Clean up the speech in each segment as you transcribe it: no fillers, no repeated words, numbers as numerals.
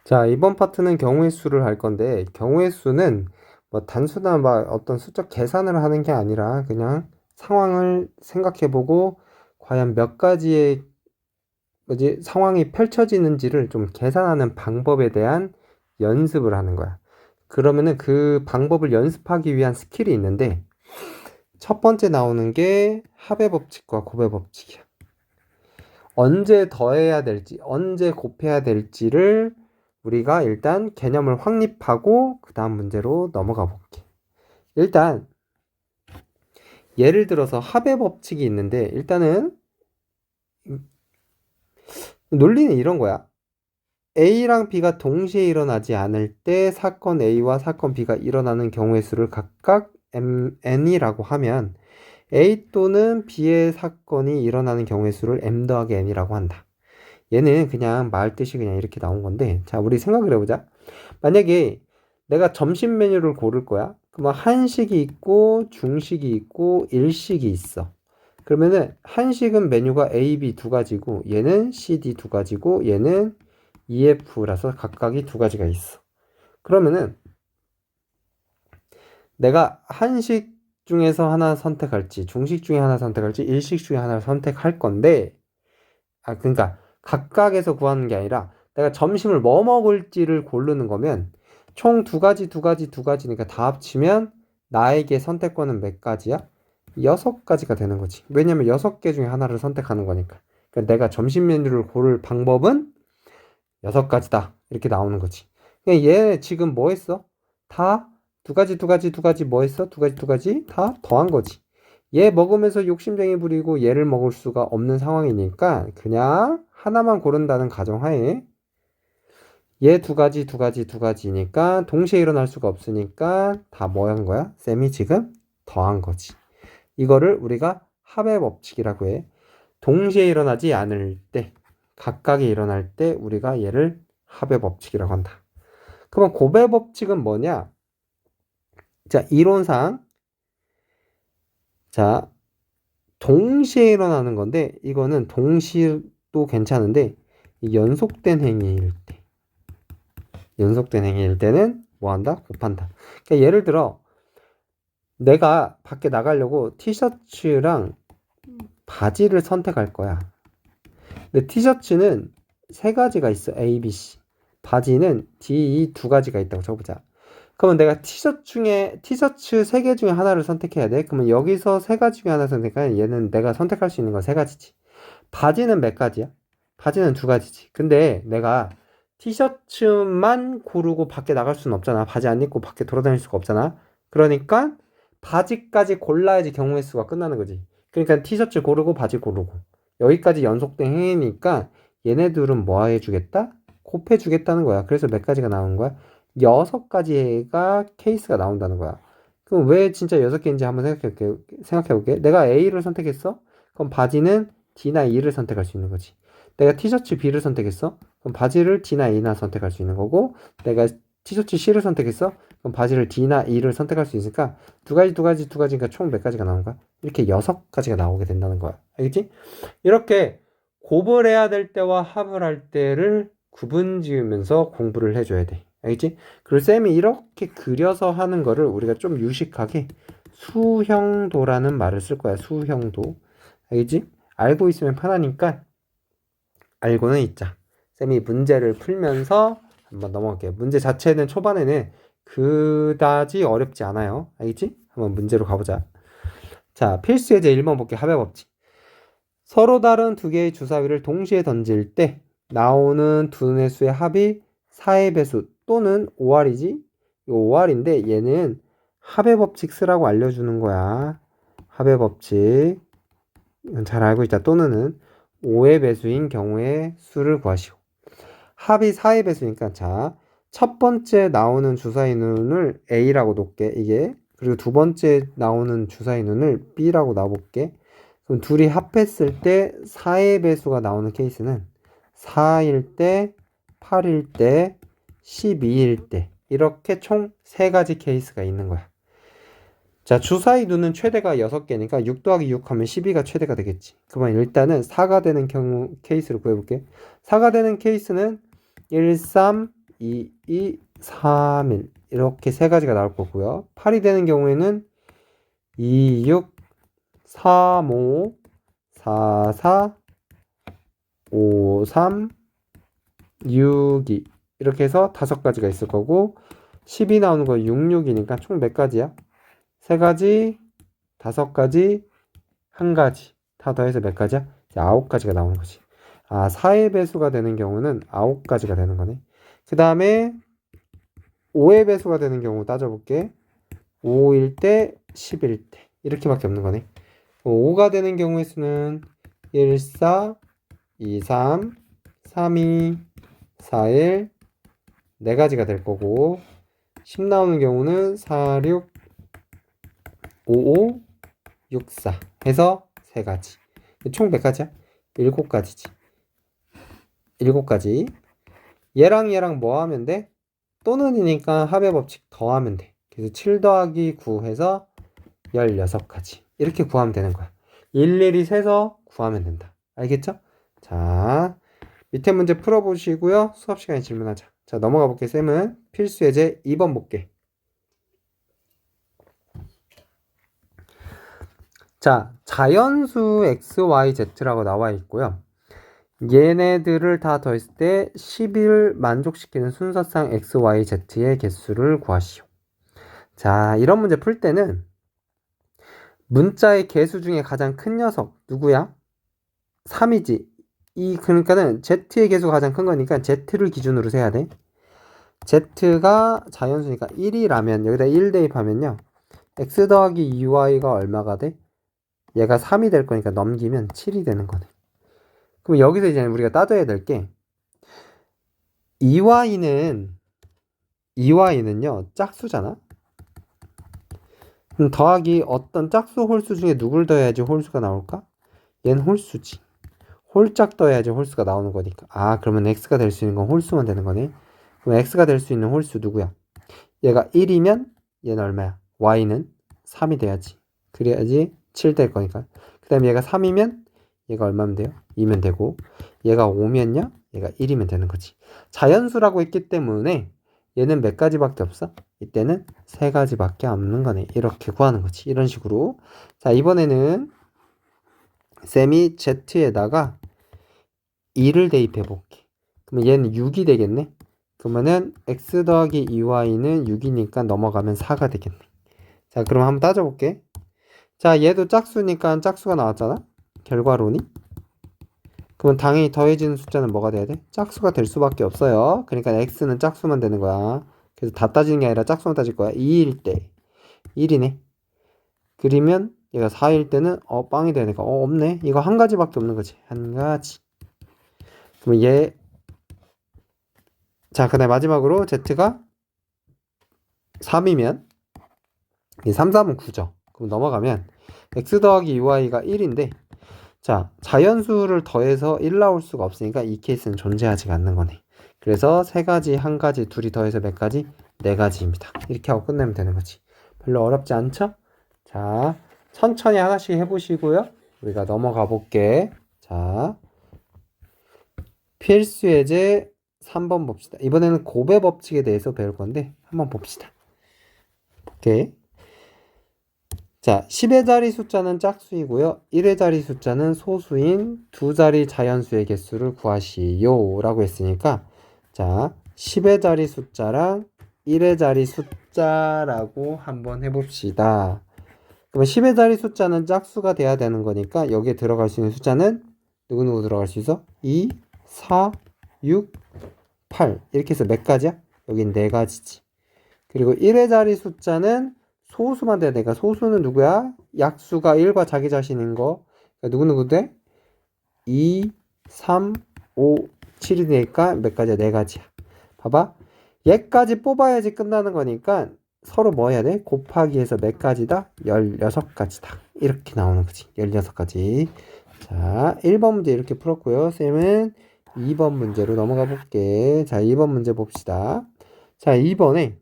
자, 이번 파트는 경우의 수를 할 건데, 경우의 수는 뭐 단순한 막 어떤 수적 계산을 하는 게 아니라 그냥 상황을 생각해보고 과연 몇 가지의 상황이 펼쳐지는지를 좀 계산하는 방법에 대한 연습을 하는 거야. 그러면은 그 방법을 연습하기 위한 스킬이 있는데, 첫 번째 나오는 게 합의 법칙과 곱의 법칙이야. 언제 더해야 될지, 언제 곱해야 될지를 우리가 일단 개념을 확립하고 그 다음 문제로 넘어가 볼게. 일단 예를 들어서 합의 법칙이 있는데 일단은 논리는 이런 거야. A랑 B가 동시에 일어나지 않을 때 사건 A와 사건 B가 일어나는 경우의 수를 각각 N이라고 하면 A 또는 B의 사건이 일어나는 경우의 수를 M 더하기 N이라고 한다. 얘는 그냥 말 뜻이 그냥 이렇게 나온 건데, 자, 우리 생각을 해보자. 만약에 내가 점심 메뉴를 고를 거야. 그러면 한식이 있고, 중식이 있고, 일식이 있어. 그러면은 한식은 메뉴가 A, B 두 가지고, 얘는 C, D 두 가지고, 얘는 E, F라서 각각이 두 가지가 있어. 그러면은 내가 한식 중에서 하나 선택할지, 중식 중에 하나 선택할지, 일식 중에 하나 선택할 건데, 그러니까 각각에서 구하는 게 아니라 내가 점심을 뭐 먹을지를 고르는 거면 총 두 가지, 두 가지, 두 가지니까 다 합치면 나에게 선택권은 몇 가지야? 6가지가 되는 거지. 왜냐면 6개 중에 하나를 선택하는 거니까. 그러니까 내가 점심 메뉴를 고를 방법은 6가지다. 이렇게 나오는 거지. 그러니까 얘 지금 뭐 했어? 다 두 가지, 두 가지, 두 가지 뭐 했어? 두 가지, 두 가지 다 더한 거지. 얘 먹으면서 욕심쟁이 부리고 얘를 먹을 수가 없는 상황이니까 그냥 하나만 고른다는 가정하에 얘 두 가지, 두 가지, 두 가지니까 동시에 일어날 수가 없으니까 다 뭐 한 거야? 쌤이 지금 더한 거지. 이거를 우리가 합의 법칙이라고 해. 동시에 일어나지 않을 때, 각각이 일어날 때 우리가 얘를 합의 법칙이라고 한다. 그럼 곱의 법칙은 뭐냐? 자, 이론상 자, 동시에 일어나는 건데 이거는 동시도 괜찮은데 연속된 행위일 때 연속된 행위일 때는 뭐 한다? 곱한다. 그러니까 예를 들어 내가 밖에 나가려고 티셔츠랑 바지를 선택할 거야. 근데 티셔츠는 세 가지가 있어. A, B, C. 바지는 D, E 두 가지가 있다고 쳐보자. 그러면 내가 티셔츠 세 개 중에 하나를 선택해야 돼. 그러면 여기서 세 가지 중에 하나 선택하면 얘는 내가 선택할 수 있는 건 세 가지지. 바지는 몇 가지야? 바지는 두 가지지. 근데 내가 티셔츠만 고르고 밖에 나갈 수는 없잖아. 바지 안 입고 밖에 돌아다닐 수가 없잖아. 그러니까 바지까지 골라야지 경우의 수가 끝나는 거지. 그러니까 티셔츠 고르고 바지 고르고. 여기까지 연속된 행위니까 얘네들은 뭐 해주겠다? 곱해주겠다는 거야. 그래서 몇 가지가 나오는 거야? 6가지가 케이스가 나온다는 거야. 그럼 왜 진짜 6개인지 한번 생각해볼게. 내가 A를 선택했어? 그럼 바지는 D나 E를 선택할 수 있는 거지. 내가 티셔츠 B를 선택했어? 그럼 바지를 D나 E나 선택할 수 있는 거고, 내가 티셔츠 C를 선택했어? 그럼 바지를 D나 E를 선택할 수 있으니까 두 가지, 두 가지, 두 가지니까 총 몇 가지가 나온 거야? 이렇게 6가지가 나오게 된다는 거야. 알겠지? 이렇게 곱을 해야 될 때와 합을 할 때를 구분 지으면서 공부를 해줘야 돼. 알겠지? 그리고 쌤이 이렇게 그려서 하는 거를 우리가 좀 유식하게 수형도라는 말을 쓸 거야. 수형도. 알겠지? 알고 있으면 편하니까 알고는 있자. 쌤이 문제를 풀면서 한번 넘어갈게요. 문제 자체는 초반에는 그다지 어렵지 않아요. 알겠지? 한번 문제로 가보자. 자, 필수 예제 1번 볼게. 합의 법칙. 서로 다른 두 개의 주사위를 동시에 던질 때 나오는 두 눈의 수의 합이 4의 배수 또는 5할이지? 이거 5할인데 얘는 합의 법칙 쓰라고 알려주는 거야. 합의 법칙. 이건 잘 알고 있다. 또는은 5의 배수인 경우의 수를 구하시오. 합이 4의 배수니까 자, 첫 번째 나오는 주사위 눈을 A라고 놓을게. 이게. 그리고 두 번째 나오는 주사위 눈을 B라고 놔볼게. 그럼 둘이 합했을 때 4의 배수가 나오는 케이스는 4일 때, 8일 때, 12일 때 이렇게 총 3가지 케이스가 있는 거야. 자, 주사위 눈은 최대가 6개니까 6 더하기 6 하면 12가 최대가 되겠지. 그러면 일단은 4가 되는 경우 케이스를 구해볼게. 4가 되는 케이스는 1, 3, 2, 2, 3, 1 이렇게 세 가지가 나올 거고요. 8이 되는 경우에는 2, 6, 3, 5, 4, 4, 5, 3, 6, 2 이렇게 해서 5가지가 있을 거고 10이 나오는 거 6, 6이니까 총 몇 가지야? 3가지, 5가지, 1가지 다 더해서 몇 가지야? 이제 9가지가 나오는 거지. 4의 배수가 되는 경우는 9가지가 되는 거네. 그 다음에 5의 배수가 되는 경우 따져볼게. 5일 때, 10일 때 이렇게밖에 없는 거네. 5가 되는 경우의 수는 1, 4, 2, 3, 3, 2, 4, 1 4가지가 될 거고 10 나오는 경우는 4, 6, 5, 5, 6, 4 해서 3가지. 총 몇 가지야? 7가지지. 7가지. 얘랑 얘랑 뭐 하면 돼? 또는이니까 합의 법칙 더하면 돼. 그래서 7 더하기 9 해서 16가지. 이렇게 구하면 되는 거야. 일일이 세서 구하면 된다. 알겠죠? 자, 밑에 문제 풀어보시고요. 수업 시간에 질문하자. 자, 넘어가 볼게. 쌤은 필수 예제 2번 볼게. 자, 자연수 x, y, z라고 나와 있고요. 얘네들을 다 더했을 때 10을 만족시키는 순서상 x, y, z의 개수를 구하시오. 자, 이런 문제 풀 때는 문자의 개수 중에 가장 큰 녀석 누구야? 3이지. 그러니까는 z의 개수가 가장 큰 거니까 z를 기준으로 세야 돼. z가 자연수니까 1이라면 여기다 1 대입하면요. x 더하기 2y가 얼마가 돼? 얘가 3이 될 거니까 넘기면 7이 되는 거네. 그럼 여기서 이제 우리가 따져야 될 게 2y는요 짝수잖아. 그럼 더하기 어떤 짝수 홀수 중에 누굴 더해야지 홀수가 나올까? 얘는 홀수지. 홀짝 더해야지 홀수가 나오는 거니까. 그러면 x가 될 수 있는 건 홀수만 되는 거네. 그럼 x가 될 수 있는 홀수 누구야? 얘가 1이면 얘는 얼마야? y는 3이 돼야지. 그래야지 7 될 거니까. 그 다음에 얘가 3이면 얘가 얼마면 돼요? 2면 되고 얘가 5면요? 얘가 1이면 되는 거지. 자연수라고 했기 때문에 얘는 몇 가지밖에 없어? 이때는 3가지밖에 없는 거네. 이렇게 구하는 거지. 이런 식으로. 자, 이번에는 쌤이 z에다가 2를 대입해 볼게. 그러면 얘는 6이 되겠네. 그러면은 x 더하기 2y는 6이니까 넘어가면 4가 되겠네. 자, 그럼 한번 따져볼게. 자, 얘도 짝수니까 짝수가 나왔잖아. 결과론이. 그러면 당연히 더해지는 숫자는 뭐가 돼야 돼? 짝수가 될 수밖에 없어요. 그러니까 x는 짝수만 되는 거야. 그래서 다 따지는 게 아니라 짝수만 따질 거야. 2일 때 1이네. 그러면 얘가 4일 때는 빵이 되니까 없네. 이거 한 가지밖에 없는 거지. 한 가지. 그러면 얘 자, 그다음 마지막으로 z가 3이면 이 3, 3은 9죠. 그럼 넘어가면 x 더하기 2y가 1인데 자, 자연수를 더해서 1 나올 수가 없으니까 이 케이스는 존재하지 않는 거네. 그래서 3가지, 1가지, 둘이 더해서 몇 가지? 4가지입니다. 이렇게 하고 끝내면 되는 거지. 별로 어렵지 않죠? 자, 천천히 하나씩 해보시고요. 우리가 넘어가 볼게. 자, 필수 예제 3번 봅시다. 이번에는 곱의 법칙에 대해서 배울 건데 한번 봅시다. 오케이. 자, 10의 자리 숫자는 짝수이고요. 1의 자리 숫자는 소수인 두 자리 자연수의 개수를 구하시오 라고 했으니까 자, 10의 자리 숫자랑 1의 자리 숫자라고 한번 해봅시다. 그러면 10의 자리 숫자는 짝수가 돼야 되는 거니까 여기에 들어갈 수 있는 숫자는 누구누구 들어갈 수 있어? 2, 4, 6, 8 이렇게 해서 몇 가지야? 여긴 4가지지. 그리고 1의 자리 숫자는 소수만 돼야 되니까 소수는 누구야? 약수가 1과 자기 자신인 거. 그러니까 누구누구 돼? 2, 3, 5, 7이 되니까 몇 가지야? 4가지야. 봐봐. 얘까지 뽑아야지 끝나는 거니까 서로 뭐 해야 돼? 곱하기 해서 몇 가지다? 16가지다. 이렇게 나오는 거지. 16가지. 자, 1번 문제 이렇게 풀었고요. 쌤은 2번 문제로 넘어가 볼게. 자, 2번 문제 봅시다. 자, 2번에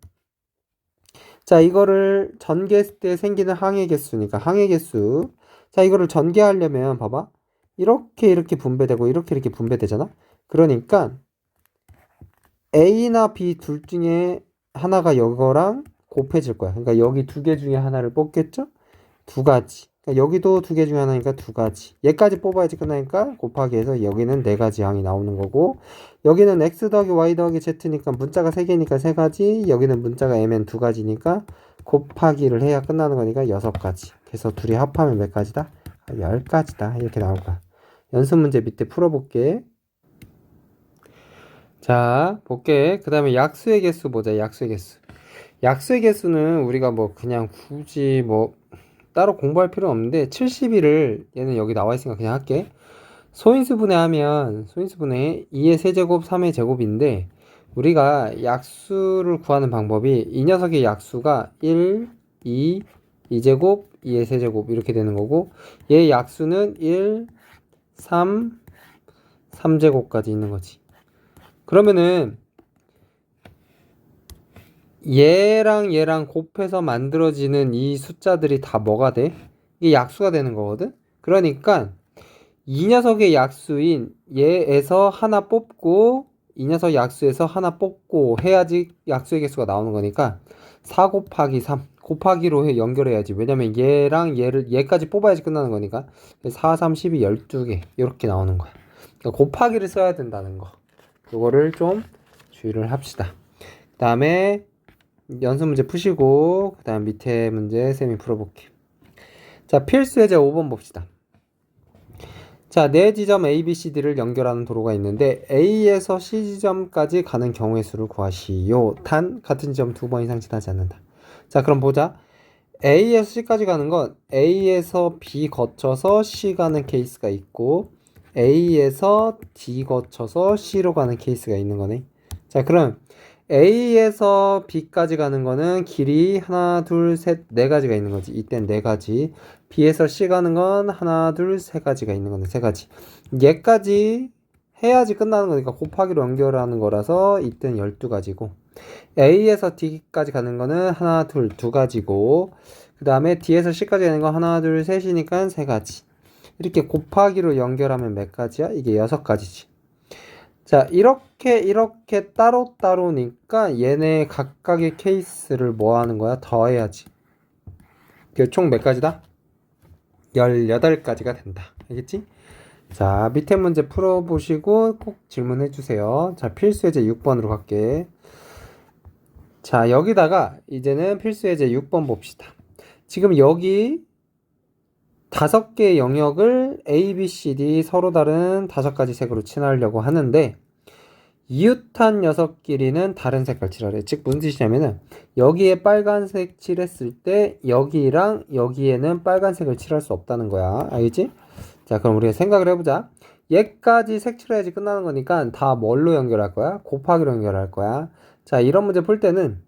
자, 이거를 전개했을 때 생기는 항의 개수니까 항의 개수. 자, 이거를 전개하려면 봐봐. 이렇게 분배되고 이렇게 분배되잖아. 그러니까 A나 B 둘 중에 하나가 이거랑 곱해질 거야. 그러니까 여기 두 개 중에 하나를 뽑겠죠? 두 가지. 그러니까 여기도 두 개 중에 하나니까 두 가지. 얘까지 뽑아야지 끝나니까 곱하기 해서 여기는 네 가지 항이 나오는 거고, 여기는 x 더하기 y 더하기 z니까 문자가 세 개니까 세 가지, 여기는 문자가 mn 두 가지니까 곱하기를 해야 끝나는 거니까 여섯 가지. 그래서 둘이 합하면 몇 가지다? 10가지다. 이렇게 나올 거야. 연습 문제 밑에 풀어볼게. 자, 볼게. 그 다음에 약수의 개수 보자. 약수의 개수. 약수의 개수는 우리가 뭐 그냥 굳이 뭐 따로 공부할 필요는 없는데 71을 얘는 여기 나와 있으니까 그냥 할게. 소인수분해 하면 소인수분해 2의 세제곱 3의 제곱인데 우리가 약수를 구하는 방법이 이 녀석의 약수가 1, 2, 2제곱, 2의 세제곱 이렇게 되는 거고 얘의 약수는 1, 3, 3제곱까지 있는 거지. 그러면은 얘랑 곱해서 만들어지는 이 숫자들이 다 뭐가 돼? 이게 약수가 되는 거거든? 그러니까 이 녀석의 약수인 얘에서 하나 뽑고 이 녀석 약수에서 하나 뽑고 해야지 약수의 개수가 나오는 거니까 4 곱하기 3 곱하기로 연결해야지. 왜냐면 얘랑 얘까지 뽑아야지 끝나는 거니까 4, 3, 12, 12개 이렇게 나오는 거야. 그러니까 곱하기를 써야 된다는 거. 이거를 좀 주의를 합시다. 그 다음에 연습 문제 푸시고 그 다음 밑에 문제 쌤이 풀어볼게. 자, 필수 예제 5번 봅시다. 자, 네 지점 A, B, C, D를 연결하는 도로가 있는데 A에서 C 지점까지 가는 경우의 수를 구하시오. 단 같은 지점 두 번 이상 지나지 않는다. 자, 그럼 보자. A에서 C까지 가는 건 A에서 B 거쳐서 C 가는 케이스가 있고 A에서 D 거쳐서 C로 가는 케이스가 있는 거네. 자, 그럼 A에서 B까지 가는 거는 길이 하나, 둘, 셋, 네 가지가 있는 거지. 이땐 네 가지. B에서 C 가는 건 하나, 둘, 세 가지가 있는 건데 세 가지. 얘까지 해야지 끝나는 거니까 곱하기로 연결하는 거라서 이땐 12가지고 A에서 D까지 가는 거는 하나, 둘, 두 가지고 그 다음에 D에서 C까지 가는 건 하나, 둘, 셋이니까 세 가지. 이렇게 곱하기로 연결하면 몇 가지야? 이게 6가지지. 자, 이렇게 따로따로니까 얘네 각각의 케이스를 뭐 하는 거야? 더해야지. 총 몇 가지다? 18가지가 된다. 알겠지? 자, 밑에 문제 풀어보시고 꼭 질문해 주세요. 자, 필수 예제 6번으로 갈게. 자, 여기다가 이제는 필수 예제 6번 봅시다. 지금 여기 5개의 영역을 A, B, C, D 서로 다른 5가지 색으로 칠하려고 하는데 이웃한 녀석끼리는 다른 색깔 칠하래. 즉 무슨 뜻이냐면은 여기에 빨간색 칠했을 때 여기랑 여기에는 빨간색을 칠할 수 없다는 거야. 알겠지? 자, 그럼 우리가 생각을 해보자. 얘까지 색칠해야지 끝나는 거니까 다 뭘로 연결할 거야? 곱하기로 연결할 거야. 자, 이런 문제 풀 때는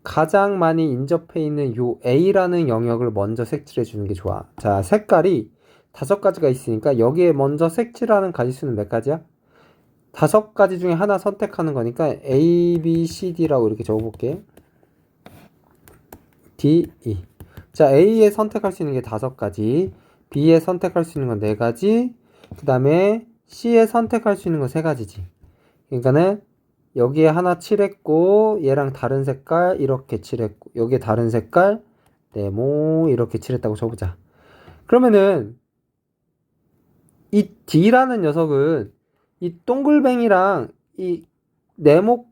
가장 많이 인접해 있는 요 A라는 영역을 먼저 색칠해 주는 게 좋아. 자, 색깔이 5가지가 있으니까 여기에 먼저 색칠하는 가지수는 몇 가지야? 5가지 중에 하나 선택하는 거니까 A, B, C, D라고 이렇게 적어볼게. D, E. 자, A에 선택할 수 있는 게 5가지, B에 선택할 수 있는 건 4가지, 그 다음에 C에 선택할 수 있는 건 3가지지. 그러니까는 여기에 하나 칠했고 얘랑 다른 색깔 이렇게 칠했고 여기에 다른 색깔 네모 이렇게 칠했다고 쳐보자. 그러면은 이 D라는 녀석은 이 동글뱅이랑 이 네모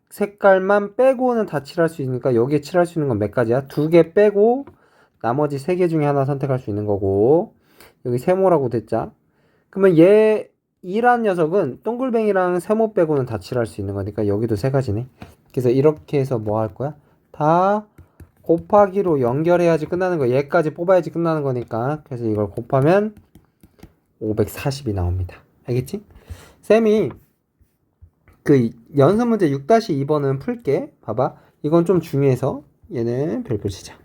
색깔만 빼고는 다 칠할 수 있으니까 여기에 칠할 수 있는 건 몇 가지야? 2개 빼고 나머지 3개 중에 하나 선택할 수 있는 거고 여기 세모라고 됐자. 그러면 얘 E란 녀석은 동글뱅이랑 세모 빼고는 다 칠할 수 있는 거니까 여기도 3가지네. 그래서 이렇게 해서 뭐 할 거야? 다 곱하기로 연결해야지 끝나는 거야. 얘까지 뽑아야지 끝나는 거니까. 그래서 이걸 곱하면 540이 나옵니다. 알겠지? 쌤이 그 연습 문제 6-2번은 풀게. 봐봐. 이건 좀 중요해서 얘는 별표 치자.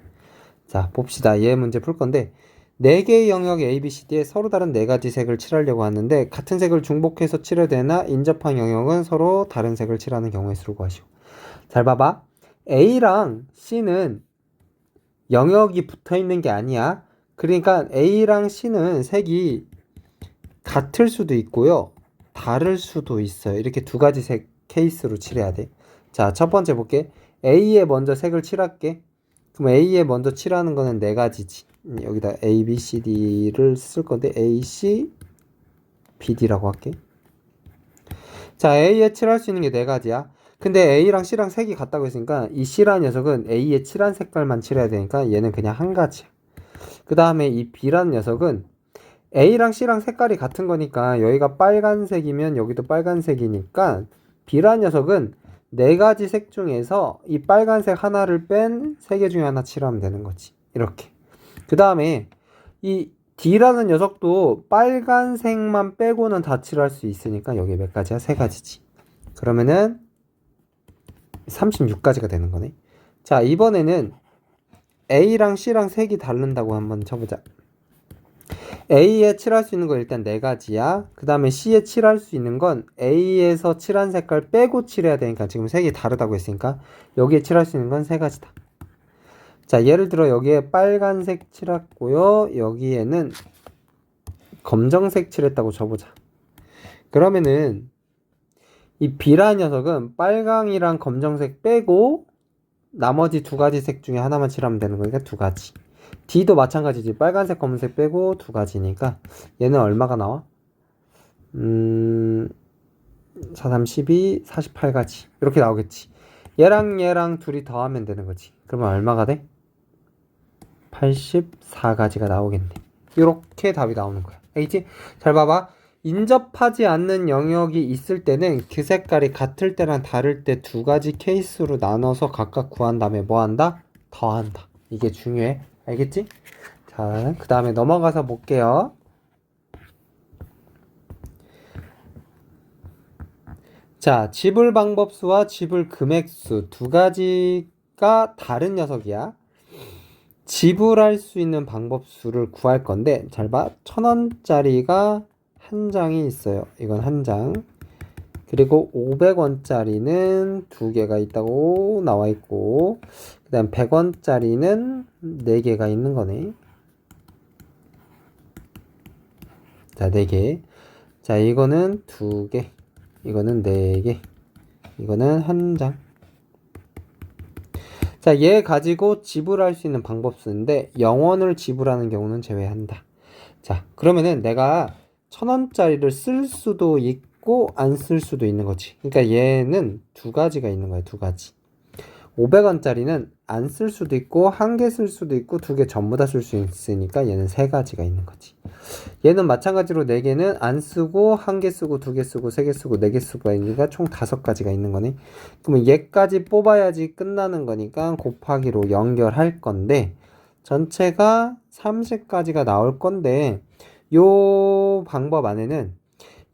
자, 봅시다. 얘 문제 풀 건데 4개의 영역 A, B, C, D에 서로 다른 4가지 색을 칠하려고 하는데 같은 색을 중복해서 칠해야 되나 인접한 영역은 서로 다른 색을 칠하는 경우의 수를 구하시오. 잘 봐봐. A랑 C는 영역이 붙어있는 게 아니야. 그러니까 A랑 C는 색이 같을 수도 있고요. 다를 수도 있어요. 이렇게 2가지 색 케이스로 칠해야 돼. 자, 첫 번째 볼게. A에 먼저 색을 칠할게. 그럼 A에 먼저 칠하는 거는 네 가지지. 여기다 A, B, C, D를 쓸 건데 A, C, B, D라고 할게. 자, A에 칠할 수 있는 게 네 가지야. 근데 A랑 C랑 색이 같다고 했으니까 이 C라는 녀석은 A에 칠한 색깔만 칠해야 되니까 얘는 그냥 한 가지야. 그 다음에 이 B라는 녀석은 A랑 C랑 색깔이 같은 거니까 여기가 빨간색이면 여기도 빨간색이니까 B라는 녀석은 네 가지 색 중에서 이 빨간색 하나를 뺀 세 개 중에 하나 칠하면 되는 거지. 이렇게. 그 다음에 이 D라는 녀석도 빨간색만 빼고는 다 칠할 수 있으니까 여기 몇 가지야? 세 가지지. 그러면은 36가지가 되는 거네. 자, 이번에는 A랑 C랑 색이 다른다고 한번 쳐보자. A에 칠할 수 있는 거 일단 네 가지야. 그 다음에 C에 칠할 수 있는 건 A에서 칠한 색깔 빼고 칠해야 되니까 지금 색이 다르다고 했으니까 여기에 칠할 수 있는 건 세 가지다. 자, 예를 들어 여기에 빨간색 칠했고요. 여기에는 검정색 칠했다고 쳐보자. 그러면은 이 B라는 녀석은 빨강이랑 검정색 빼고 나머지 두 가지 색 중에 하나만 칠하면 되는 거니까 두 가지. D도 마찬가지지. 빨간색, 검은색 빼고 두 가지니까 얘는 얼마가 나와? 4, 3, 12, 48가지. 이렇게 나오겠지. 얘랑 얘랑 둘이 더하면 되는 거지. 그러면 얼마가 돼? 84가지가 나오겠네. 이렇게 답이 나오는 거야. 알겠지? 잘 봐봐. 인접하지 않는 영역이 있을 때는 그 색깔이 같을 때랑 다를 때 두 가지 케이스로 나눠서 각각 구한 다음에 뭐 한다? 더한다. 이게 중요해. 알겠지? 자, 그 다음에 넘어가서 볼게요. 자, 지불 방법수와 지불 금액수 두 가지가 다른 녀석이야. 지불할 수 있는 방법수를 구할 건데 잘 봐. 1,000원짜리가 한 장이 있어요. 이건 한 장. 그리고 500원짜리는 두 개가 있다고 나와 있고 그 다음 100원짜리는 네 개가 있는 거네. 자, 네 개. 자, 이거는 두 개. 이거는 네 개. 이거는 한 장. 자, 얘 가지고 지불할 수 있는 방법수인데 0원을 지불하는 경우는 제외한다. 자, 그러면은 내가 1,000원짜리를 쓸 수도 있고 안 쓸 수도 있는 거지. 그러니까 얘는 두 가지가 있는 거야. 두 가지. 500원짜리는 안 쓸 수도 있고 한 개 쓸 수도 있고 두 개 전부 다 쓸 수 있으니까 얘는 세 가지가 있는 거지. 얘는 마찬가지로 네 개는 안 쓰고 한 개 쓰고 두 개 쓰고 세 개 쓰고 네 개 쓰고 있으니까 총 5가지가 있는 거네. 그러면 얘까지 뽑아야지 끝나는 거니까 곱하기로 연결할 건데 전체가 30가지가 나올 건데 요 방법 안에는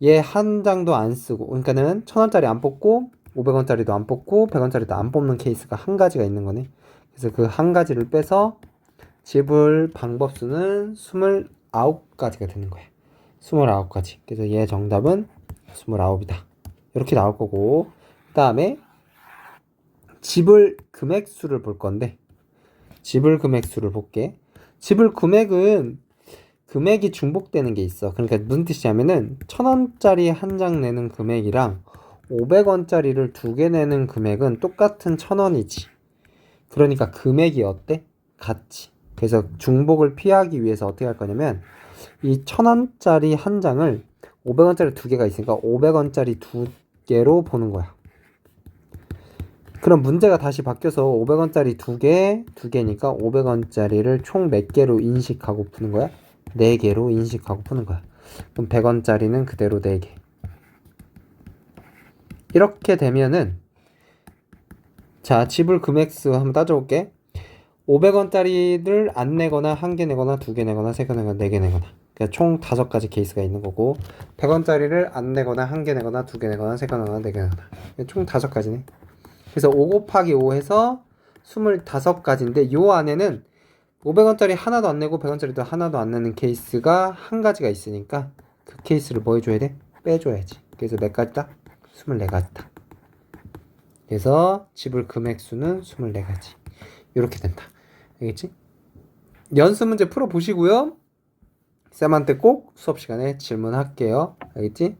얘 한 장도 안 쓰고 그러니까는 1,000원짜리 안 뽑고 500원짜리도 안 뽑고 100원짜리도 안 뽑는 케이스가 한 가지가 있는 거네. 그래서 그 한 가지를 빼서 지불 방법수는 29가지가 되는 거야. 29가지. 그래서 얘 정답은 29이다. 이렇게 나올 거고 그 다음에 지불 금액수를 볼 건데 지불 금액수를 볼게. 지불 금액은 금액이 중복되는 게 있어. 그러니까 무슨 뜻이냐면은 1,000원짜리 한 장 내는 금액이랑 500원짜리를 두 개 내는 금액은 똑같은 1,000원이지. 그러니까 금액이 어때? 같지. 그래서 중복을 피하기 위해서 어떻게 할 거냐면 이 1,000원짜리 한 장을 500원짜리 두 개가 있으니까 500원짜리 두 개로 보는 거야. 그럼 문제가 다시 바뀌어서 500원짜리 두 개니까 500원짜리를 총 몇 개로 인식하고 푸는 거야? 4개로 인식하고 푸는 거야. 그럼 100원짜리는 그대로 4개. 이렇게 되면은 자, 지불 금액수 한번 따져볼게. 500원짜리를 안 내거나 한 개 내거나 두 개 내거나 세 개 내거나 네 개 내거나 그러니까 총 5가지 케이스가 있는 거고 100원짜리를 안 내거나 한 개 내거나 두 개 내거나 세 개 내거나 네 개 내거나 총 5가지네. 그래서 5 곱하기 5 해서 25가지인데 요 안에는 500원짜리 하나도 안 내고 100원짜리도 하나도 안 내는 케이스가 한 가지가 있으니까 그 케이스를 뭐 해줘야 돼? 빼줘야지. 그래서 몇 가지다? 24가지다. 그래서 지불 금액수는 24가지. 이렇게 된다. 알겠지? 연습 문제 풀어보시고요. 쌤한테 꼭 수업 시간에 질문할게요. 알겠지?